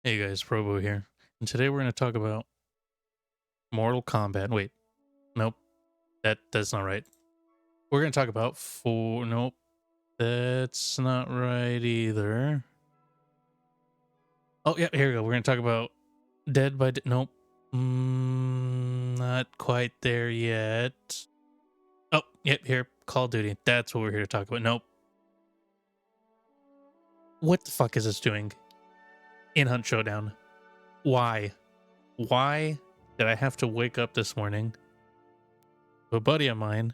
Hey guys, Probo here. And today we're going to talk about Mortal Kombat. Wait, nope, that's not right. We're going to talk about nope, that's not right either. Oh, yeah, here we go. We're going to talk about Dead by nope. Not quite there yet. Oh, yep, here, Call of Duty. That's what we're here to talk about. Nope. What the fuck is this doing in Hunt Showdown? Why? Why did I have to wake up this morning? A buddy of mine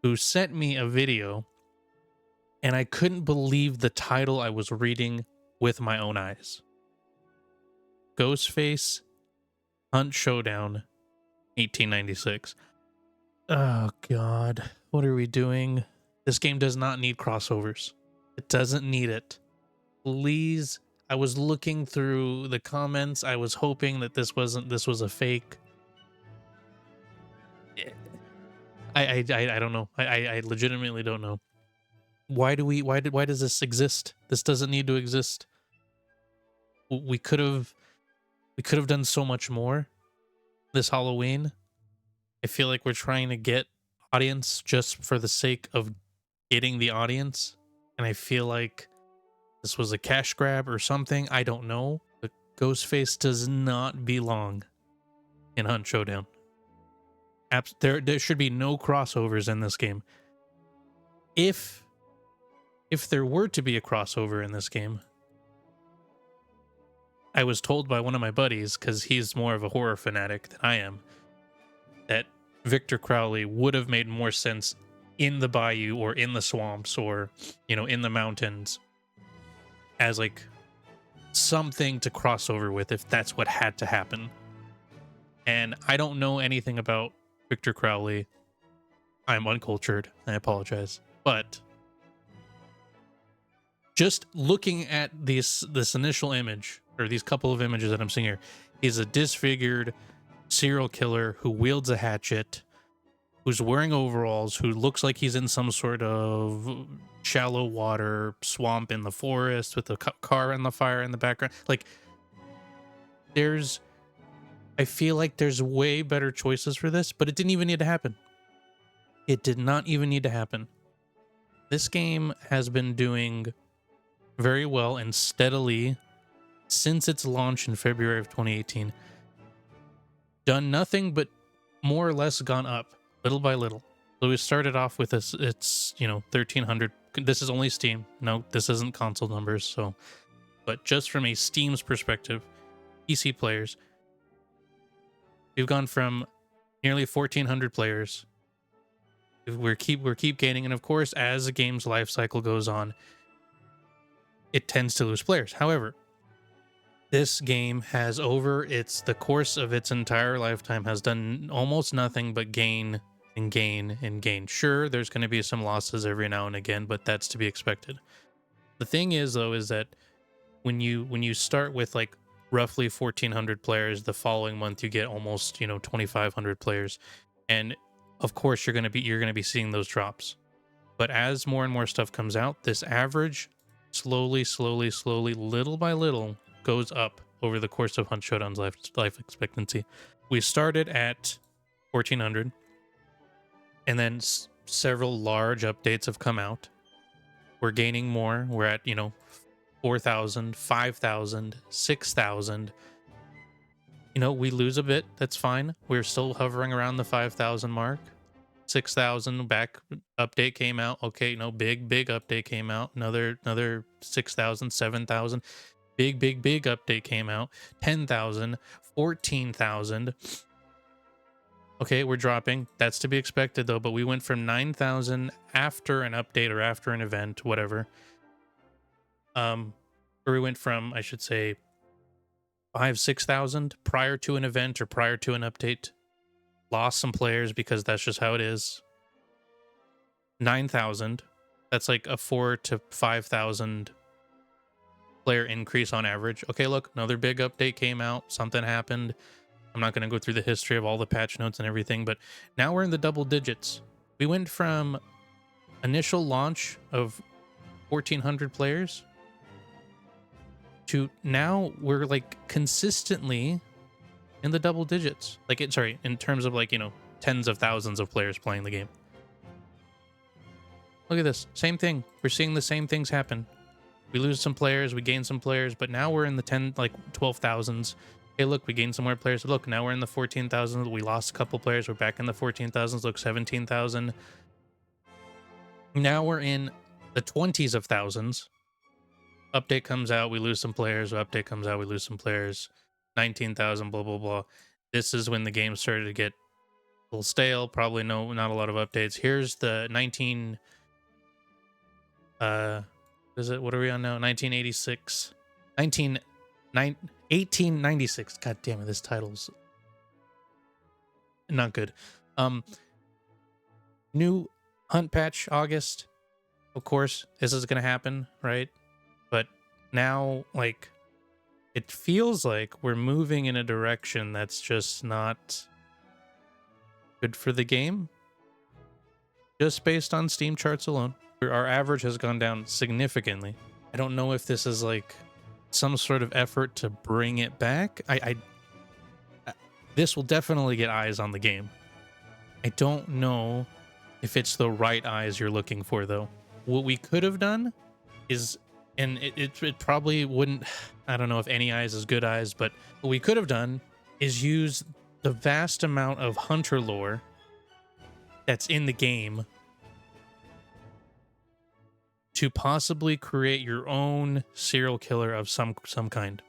who sent me a video, and I couldn't believe the title I was reading with my own eyes. Ghostface Hunt Showdown 1896. Oh god, what are we doing? This game does not need crossovers. It doesn't need it. Please, I was looking through the comments. I was hoping that this was a fake. I don't know. I legitimately don't know. Why does this exist? This doesn't need to exist. We could have done so much more this Halloween. I feel like we're trying to get audience just for the sake of getting the audience, and I feel like this was a cash grab or something. I don't know. But Ghostface does not belong in Hunt Showdown. There should be no crossovers in this game. If there were to be a crossover in this game, I was told by one of my buddies, because he's more of a horror fanatic than I am, that Victor Crowley would have made more sense in the bayou or in the swamps or, in the mountains as like something to cross over with if that's what had to happen. And I don't know anything about Victor Crowley. I'm uncultured. I apologize. But just looking at this initial image, or these couple of images that I'm seeing here, he's a disfigured serial killer who wields a hatchet, who's wearing overalls, who looks like he's in some sort of shallow water swamp in the forest with a car on the fire in the background. Like, I feel like there's way better choices for this, but it didn't even need to happen. It did not even need to happen. This game has been doing very well and steadily since its launch in February of 2018. Done nothing but more or less gone up little by little. So we started off with it's 1300. This is only Steam. No, this isn't console numbers. So, but just from a Steam's perspective, PC players, we've gone from nearly 1400 players. We're keep gaining, and of course, as a game's life cycle goes on, it tends to lose players. However, this game has, over the course of its entire lifetime, has done almost nothing but gain and gain and gain. Sure, there's going to be some losses every now and again, but that's to be expected. The thing is, though, is that when you start with like roughly 1400 players, the following month you get almost 2500 players, and of course you're going to be seeing those drops. But as more and more stuff comes out, this average slowly, little by little, goes up over the course of Hunt Showdown's life expectancy. We started at 1400, and then several large updates have come out. We're gaining more. We're at 4,000, 5,000, 6,000. We lose a bit. That's fine. We're still hovering around the 5,000 mark. 6,000 back update came out. Okay, big update came out. Another 6,000, 7,000. Big update came out. 10,000, 14,000. Okay, we're dropping. That's to be expected, though. But we went from 9,000 after an update or after an event, whatever. Or we went from, I should say, 6,000 prior to an event or prior to an update. Lost some players because that's just how it is. 9,000. That's like a 4,000 to 5,000 player increase on average. Okay, look, another big update came out. Something happened. I'm not going to go through the history of all the patch notes and everything, but now we're in the double digits. We went from initial launch of 1,400 players to now we're like consistently in the double digits. Like in terms of like, tens of thousands of players playing the game. Look at this. Same thing. We're seeing the same things happen. We lose some players, we gain some players, but now we're in the 12,000s. Hey, look, we gained some more players. Look, now we're in the 14,000s. We lost a couple players. We're back in the 14,000s. Look, 17,000. Now we're in the 20s of thousands. Update comes out, we lose some players. Update comes out, we lose some players. 19,000, blah, blah, blah. This is when the game started to get a little stale. Probably not a lot of updates. Here's the 19... what are we on now? 1986. 1896. God damn it, this title's not good. New hunt patch, August. Of course, this is gonna happen, right? But now, like, it feels like we're moving in a direction that's just not good for the game. Just based on Steam charts alone. Our average has gone down significantly. I don't know if this is like some sort of effort to bring it back. This will definitely get eyes on the game. I don't know if it's the right eyes you're looking for, though. What we could have done is, and it probably wouldn't, I don't know if any eyes is good eyes, but what we could have done is use the vast amount of hunter lore that's in the game to possibly create your own serial killer of some kind.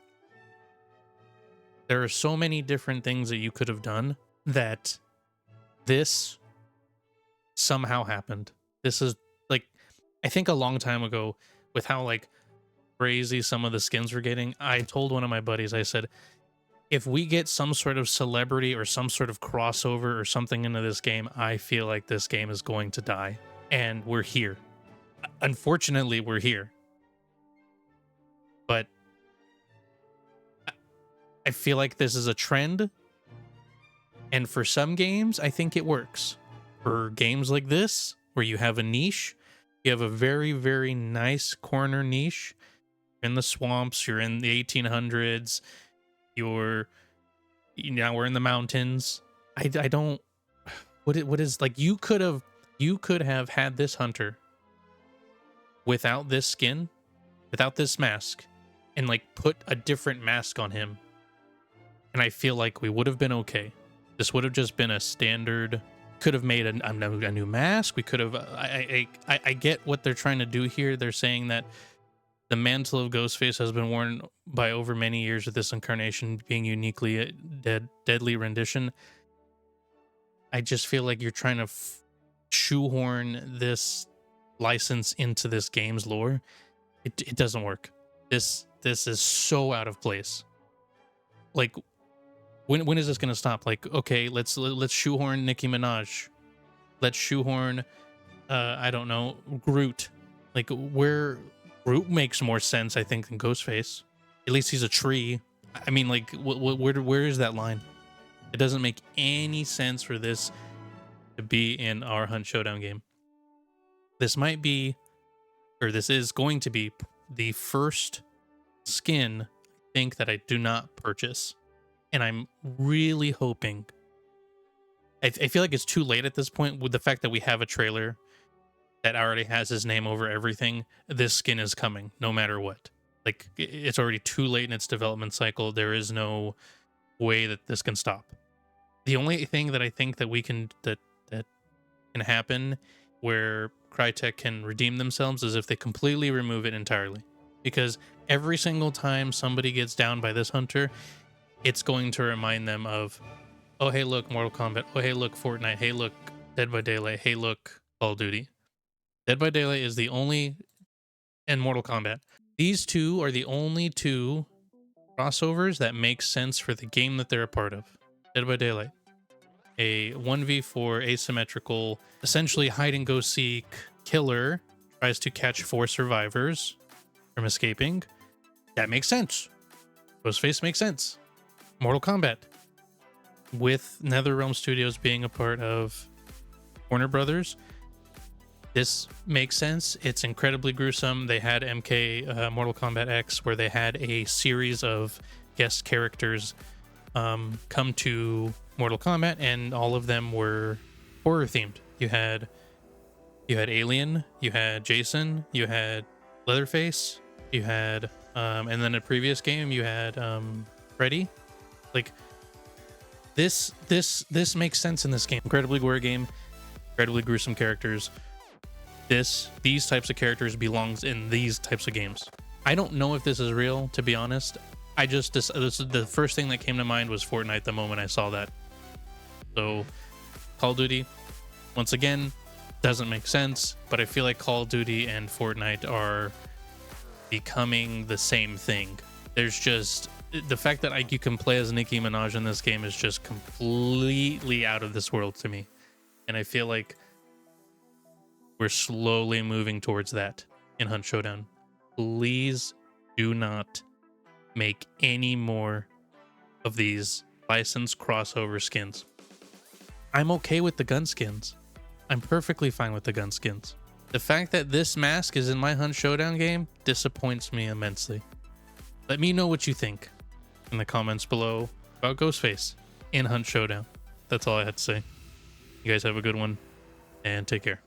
There are so many different things that you could have done that this somehow happened. This is like, I think a long time ago, with how like crazy some of the skins were getting, I told one of my buddies, I said, if we get some sort of celebrity or some sort of crossover or something into this game, I feel like this game is going to die. And we're here. Unfortunately, we're here. But I feel like this is a trend. And for some games, I think it works. For games like this, where you have a niche, you have a very, very nice corner niche. You're in the swamps, you're in the 1800s, now we're in the mountains. I don't, what is, like, you could have had this hunter without this skin, without this mask, and like put a different mask on him, and I feel like we would have been okay. This would have just been a standard. Could have made a new mask. We could have. I get what they're trying to do here. They're saying that the mantle of Ghostface has been worn by over many years, with this incarnation being uniquely deadly rendition. I just feel like you're trying to shoehorn this license into this game's lore. It doesn't work. This is so out of place. Like, when is this gonna stop? Like, okay, let's shoehorn Nicki Minaj. Let's shoehorn I don't know, Groot. Like, where Groot makes more sense, I think, than Ghostface. At least he's a tree. I mean, like, where is that line? It doesn't make any sense for this to be in our Hunt Showdown game. This might be, or this is going to be, the first skin, I think, that I do not purchase. And I'm really hoping, I feel like it's too late at this point with the fact that we have a trailer that already has his name over everything. This skin is coming no matter what. Like, it's already too late in its development cycle. There is no way that this can stop. The only thing that I think that that can happen where Crytek can redeem themselves is if they completely remove it entirely. Because every single time somebody gets down by this hunter, it's going to remind them of, oh, hey, look, Mortal Kombat. Oh, hey, look, Fortnite. Hey, look, Dead by Daylight. Hey, look, Call of Duty. Dead by Daylight is the only, and Mortal Kombat. These two are the only two crossovers that make sense for the game that they're a part of. Dead by Daylight, a 1v4 asymmetrical, essentially hide-and-go-seek killer tries to catch 4 survivors from escaping. That makes sense. Ghostface makes sense. Mortal Kombat, with NetherRealm Studios being a part of Warner Brothers, This makes sense. It's incredibly gruesome. They had Mortal Kombat X, where they had a series of guest characters come to Mortal Kombat, and all of them were horror themed. You had Alien, you had Jason, you had Leatherface, you had and then a previous game you had Freddy. Like this makes sense in this game. Incredibly gory game, incredibly gruesome characters. These types of characters belongs in these types of games. I don't know if this is real, to be honest. The first thing that came to mind was Fortnite the moment I saw that. So Call of Duty, once again, doesn't make sense, but I feel like Call of Duty and Fortnite are becoming the same thing. There's just the fact that you can play as Nicki Minaj in this game is just completely out of this world to me. And I feel like we're slowly moving towards that in Hunt Showdown. Please do not make any more of these licensed crossover skins. I'm okay with the gun skins. I'm perfectly fine with the gun skins. The fact that this mask is in my Hunt Showdown game disappoints me immensely. Let me know what you think in the comments below about Ghostface in Hunt Showdown. That's all I had to say. You guys have a good one, and take care.